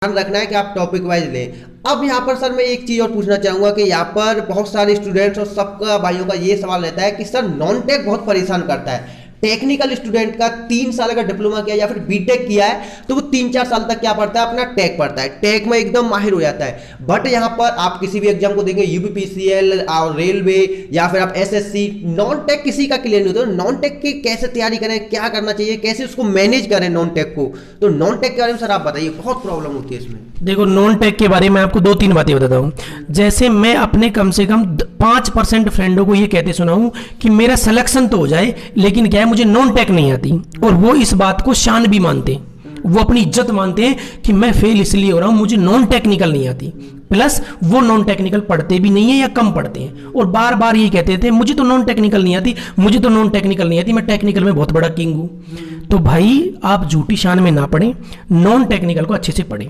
ध्यान रखना है कि आप टॉपिक वाइज लें। अब यहाँ पर सर मैं एक चीज़ और पूछना चाहूँगा कि यहाँ पर बहुत सारे स्टूडेंट्स और सबका भाइयों का ये सवाल रहता है कि सर नॉन टेक बहुत परेशान करता है। टेक्निकल स्टूडेंट का 3 साल का डिप्लोमा किया या फिर बीटेक किया है तो वो 3-4 साल तक क्या पढ़ता है, अपना टेक पढ़ता है, टेक में एकदम माहिर हो जाता है। बट यहाँ पर आप किसी भी एग्जाम को देंगे, यूपीपीसीएल और रेलवे या फिर आप एसएससी, नॉन टेक किसी का क्लियर नहीं होता। नॉन टेक की कैसे तैयारी करें, क्या करना चाहिए, कैसे उसको मैनेज करें नॉन टेक को, तो नॉन टेक के बारे में सर आप बताइए, बहुत प्रॉब्लम होती है इसमें। देखो, नॉन टेक के बारे में आपको 2-3 बातें बताता हूँ। जैसे मैं अपने कम से कम 5% फ्रेंडों को ये कहते सुना हूँ कि मेरा सिलेक्शन तो हो जाए, लेकिन क्या है, मुझे नॉन टेक नहीं आती, और वो इस बात को शान भी मानते हैं, वो अपनी इज्जत मानते हैं कि मैं फेल इसलिए हो रहा हूँ, मुझे नॉन टेक्निकल नहीं आती। प्लस वो नॉन टेक्निकल पढ़ते भी नहीं है या कम पढ़ते हैं, और बार बार ये कहते थे मुझे तो नॉन टेक्निकल नहीं आती, मुझे तो नॉन टेक्निकल नहीं आती, मैं टेक्निकल में बहुत बड़ा किंग हूँ। तो भाई आप झूठी शान में ना पढ़ें, नॉन टेक्निकल को अच्छे से पढ़ें।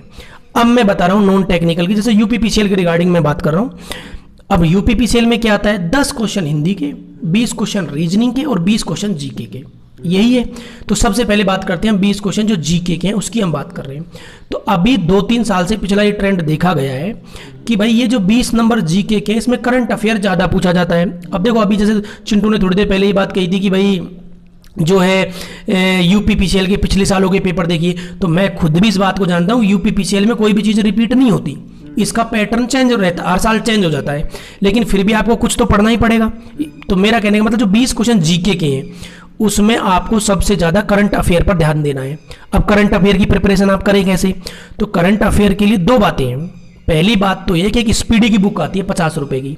अब मैं बता रहा हूँ नॉन टेक्निकल की, जैसे यूपीपीसीएल के रिगार्डिंग मैं बात कर रहा हूँ। अब यूपीपीसीएल में क्या आता है, 10 क्वेश्चन हिंदी के, 20 क्वेश्चन रीजनिंग के और 20 क्वेश्चन जीके के, यही है। तो सबसे पहले बात करते हैं हम 20 क्वेश्चन जो जीके के हैं, उसकी हम बात कर रहे हैं। तो अभी 2-3 साल से पिछला ये ट्रेंड देखा गया है कि भाई ये जो 20 नंबर जीके के, इसमें करंट अफेयर ज़्यादा पूछा जाता है। अब देखो, अभी जैसे चिंटू ने थोड़ी देर पहले ही बात कही थी कि भाई जो है यूपीपीसीएल के पिछले सालों के पेपर देखिए, तो मैं खुद भी इस बात को जानता हूँ, यूपीपीसीएल में कोई भी चीज़ रिपीट नहीं होती, इसका पैटर्न चेंज रहता है, हर साल चेंज हो जाता है, लेकिन फिर भी आपको कुछ तो पढ़ना ही पड़ेगा। तो मेरा कहने का मतलब जो 20 क्वेश्चन जीके के हैं, उसमें आपको सबसे ज़्यादा करंट अफेयर पर ध्यान देना है। अब करंट अफेयर की प्रिपरेशन आप करें कैसे, तो करंट अफेयर के लिए 2 बातें हैं। पहली बात तो ये कि एक स्पीडी की बुक आती है 50 रुपए की,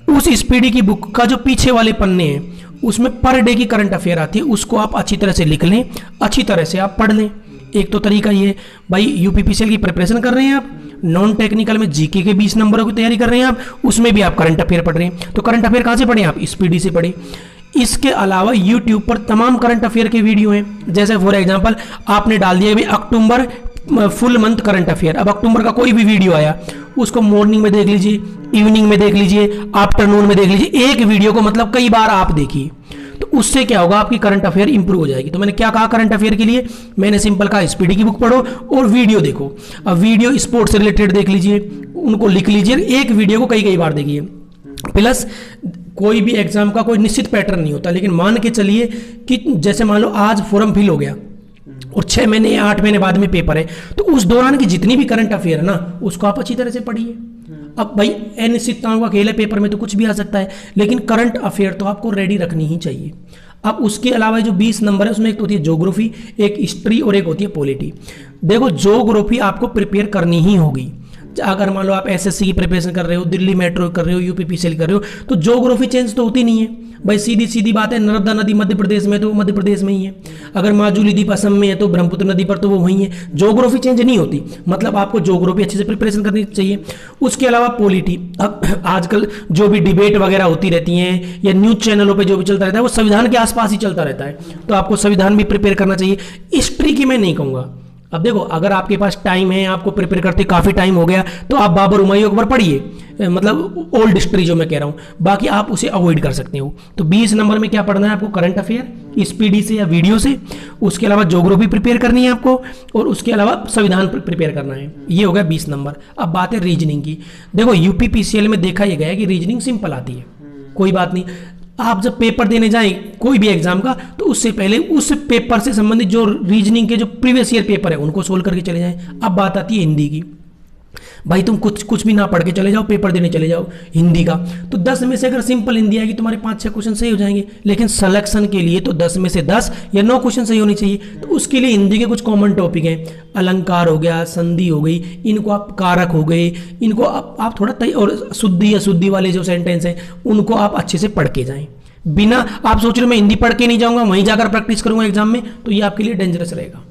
उस स्पीडी की बुक का जो पीछे वाले पन्ने हैं उसमें पर डे की करंट अफेयर आती है, उसको आप अच्छी तरह से लिख लें, अच्छी तरह से आप पढ़ लें। एक तो तरीका ये, भाई यूपीपीसीएल की प्रिपरेशन कर रहे हैं आप, नॉन टेक्निकल में जीके के 20 नंबरों की तैयारी कर रहे हैं आप, उसमें भी आप करंट अफेयर पढ़ रहे हैं, तो करंट अफेयर कहाँ से पढ़ें आप, स्पीडी से पढ़ें। इसके अलावा यूट्यूब पर तमाम करंट अफेयर के वीडियो हैं, जैसे फॉर एग्जांपल आपने डाल दिया भाई अक्टूबर फुल मंथ करंट अफेयर, अब अक्टूबर का कोई भी वीडियो आया उसको मॉर्निंग में देख लीजिए, इवनिंग में देख लीजिए, आफ्टरनून में देख लीजिए, एक वीडियो को मतलब कई बार आप देखिए, तो उससे क्या होगा, आपकी करंट अफेयर इंप्रूव हो जाएगी। तो मैंने क्या कहा करंट अफेयर के लिए, मैंने सिंपल कहा स्पीडी की बुक पढ़ो और वीडियो देखो। अब वीडियो स्पोर्ट्स से रिलेटेड देख लीजिए, उनको लिख लीजिए, एक वीडियो को कई बार देखिए। प्लस कोई भी एग्जाम का कोई निश्चित पैटर्न नहीं होता, लेकिन मान के चलिए कि जैसे मान लो आज फॉर्म फिल हो गया और 6 महीने या 8 महीने बाद में पेपर है, तो उस दौरान की जितनी भी करंट अफेयर है ना, उसको आप अच्छी तरह से पढ़िए। अब भाई अनिश्चितताओं का खेल है, पेपर में तो कुछ भी आ सकता है, लेकिन करंट अफेयर तो आपको रेडी रखनी ही चाहिए। अब उसके अलावा जो 20 नंबर है उसमें एक तो होती है ज्योग्राफी, एक हिस्ट्री और एक होती है पॉलिटी। देखो, ज्योग्राफी आपको प्रिपेयर करनी ही होगी। अगर मान लो आप एसएससी की प्रिपरेशन कर रहे हो, दिल्ली मेट्रो कर रहे हो, यूपीपीसीएल कर रहे हो, तो ज्योग्राफी चेंज तो होती नहीं है भाई, सीधी सीधी बात है। नर्मदा नदी मध्य प्रदेश में तो मध्य प्रदेश में ही है, अगर माजुली द्वीप असम में है तो ब्रह्मपुत्र नदी पर तो वो वहीं है, ज्योग्राफी चेंज नहीं होती, मतलब आपको ज्योग्राफी अच्छे से प्रिपरेशन करनी चाहिए। उसके अलावा पॉलिटी, अब आजकल जो भी डिबेट वगैरह होती रहती हैं या न्यूज चैनलों पे जो भी चलता रहता है वो संविधान के आसपास ही चलता रहता है, तो आपको संविधान भी प्रिपेयर करना चाहिए। हिस्ट्री की मैं नहीं कहूँगा। अब देखो, अगर आपके पास टाइम है, आपको प्रिपेयर करते काफ़ी टाइम हो गया, तो आप बाबर हुमायूं अकबर पढ़िए, मतलब ओल्ड हिस्ट्री जो मैं कह रहा हूँ, बाकी आप उसे अवॉइड कर सकते हो। तो 20 नंबर में क्या पढ़ना है आपको, करंट अफेयर स्पीडी से या वीडियो से, उसके अलावा ज्योग्राफी प्रिपेयर करनी है आपको, और उसके अलावा संविधान प्रिपेयर करना है। ये हो गया 20 नंबर। अब बात है रीजनिंग की। देखो, यूपीपीसीएल में देखा यह गया है कि रीजनिंग सिंपल आती है, कोई बात नहीं। आप जब पेपर देने जाएं कोई भी एग्जाम का, तो उससे पहले उस पेपर से संबंधित जो रीजनिंग के जो प्रीवियस ईयर पेपर है उनको सोल्व करके चले जाएं। अब बात आती है हिंदी की। भाई तुम कुछ भी ना पढ़ के चले जाओ, पेपर देने चले जाओ हिंदी का, तो 10 में से अगर सिंपल हिंदी आएगी तुम्हारे 5-6 क्वेश्चन सही हो जाएंगे, लेकिन सिलेक्शन के लिए तो 10 में से 10 या 9 क्वेश्चन सही होनी चाहिए। तो उसके लिए हिंदी के कुछ कॉमन टॉपिक हैं, अलंकार हो गया, संधि हो गई, इनको आप कारक हो गए, इनको आप थोड़ा और शुद्धि अशुद्धि वाले जो सेंटेंस हैं उनको आप अच्छे से पढ़ के जाएं। बिना आप सोच रहे हो मैं हिंदी पढ़ के नहीं जाऊंगा, वहीं जाकर प्रैक्टिस करूंगा एग्जाम में, तो ये आपके लिए डेंजरस रहेगा।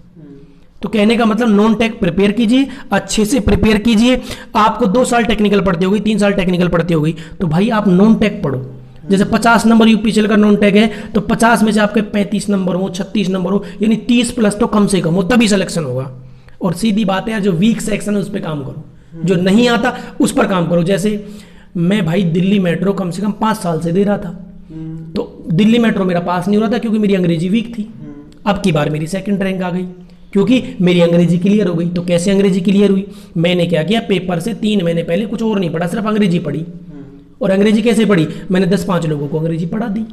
तो कहने का मतलब नॉन टेक प्रिपेयर कीजिए, अच्छे से प्रिपेयर कीजिए। आपको 2 साल टेक्निकल पढ़ते होगी, 3 साल टेक्निकल पढ़ते होगी, तो भाई आप नॉन टेक पढ़ो। जैसे 50 नंबर यूपीसीएल का नॉन टेक है, तो 50 में से आपके 35 नंबर हो, 36 नंबर हो, यानी 30 प्लस तो कम से कम हो, तभी सिलेक्शन होगा। और सीधी बात है, जो वीक सेक्शन है उस पर काम करो, जो नहीं आता उस पर काम करो। जैसे मैं भाई दिल्ली मेट्रो कम से कम 5 साल से दे रहा था, तो दिल्ली मेट्रो मेरा पास नहीं हो रहा था क्योंकि मेरी अंग्रेजी वीक थी। अब की बार मेरी सेकंड रैंक आ गई, क्योंकि मेरी अंग्रेजी क्लियर हो गई। तो कैसे अंग्रेजी क्लियर हुई, मैंने क्या किया, पेपर से 3 महीने पहले कुछ और नहीं पढ़ा, सिर्फ अंग्रेजी पढ़ी। और अंग्रेजी कैसे पढ़ी, मैंने 10-5 लोगों को अंग्रेजी पढ़ा दी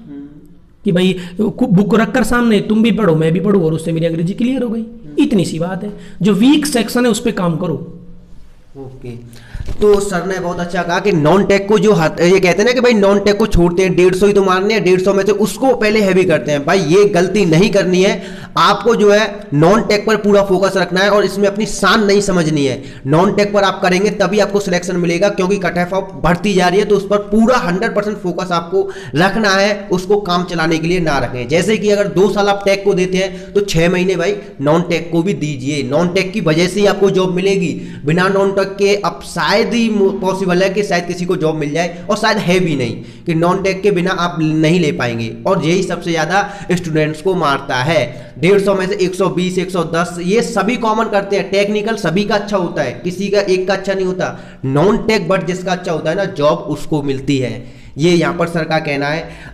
कि भाई बुक रखकर सामने, तुम भी पढ़ो मैं भी पढ़ूँ, और उससे मेरी अंग्रेजी क्लियर हो गई। इतनी सी बात है। जो वीक सेक्शन है उस पर काम करो। ओके, तो सर ने बहुत अच्छा कहा कि नॉन टेक को जो ये कहते हैं ना कि भाई नॉन टेक को छोड़ते हैं, 150 ही तो मारने हैं, 150 में से उसको पहले हैवी करते हैं। भाई ये गलती नहीं करनी है, आपको जो है नॉन टेक पर पूरा फोकस रखना है और इसमें अपनी शान नहीं समझनी है। नॉन टेक पर आप करेंगे तभी आपको सिलेक्शन मिलेगा, क्योंकि कट ऑफ बढ़ती जा रही है, तो उस पर पूरा 100% फोकस आपको रखना है, उसको काम चलाने के लिए ना रखें। जैसे कि अगर 2 साल आप टेक को देते हैं तो 6 महीने भाई नॉन टेक को भी दीजिए। नॉन टेक की वजह से ही आपको जॉब मिलेगी, बिना नॉन टेक के अब शायद ही पॉसिबल है कि शायद किसी को जॉब मिल जाए, और शायद है भी नहीं कि नॉन टेक के बिना आप नहीं ले पाएंगे। और यही सबसे ज़्यादा स्टूडेंट्स को मारता है। 150 में से 120, 110 ये सभी कॉमन करते हैं। टेक्निकल सभी का अच्छा होता है, किसी का एक का अच्छा नहीं होता। नॉन टेक बट जिसका अच्छा होता है ना जॉब, उसको मिलती है। ये यहाँ पर सर का कहना है।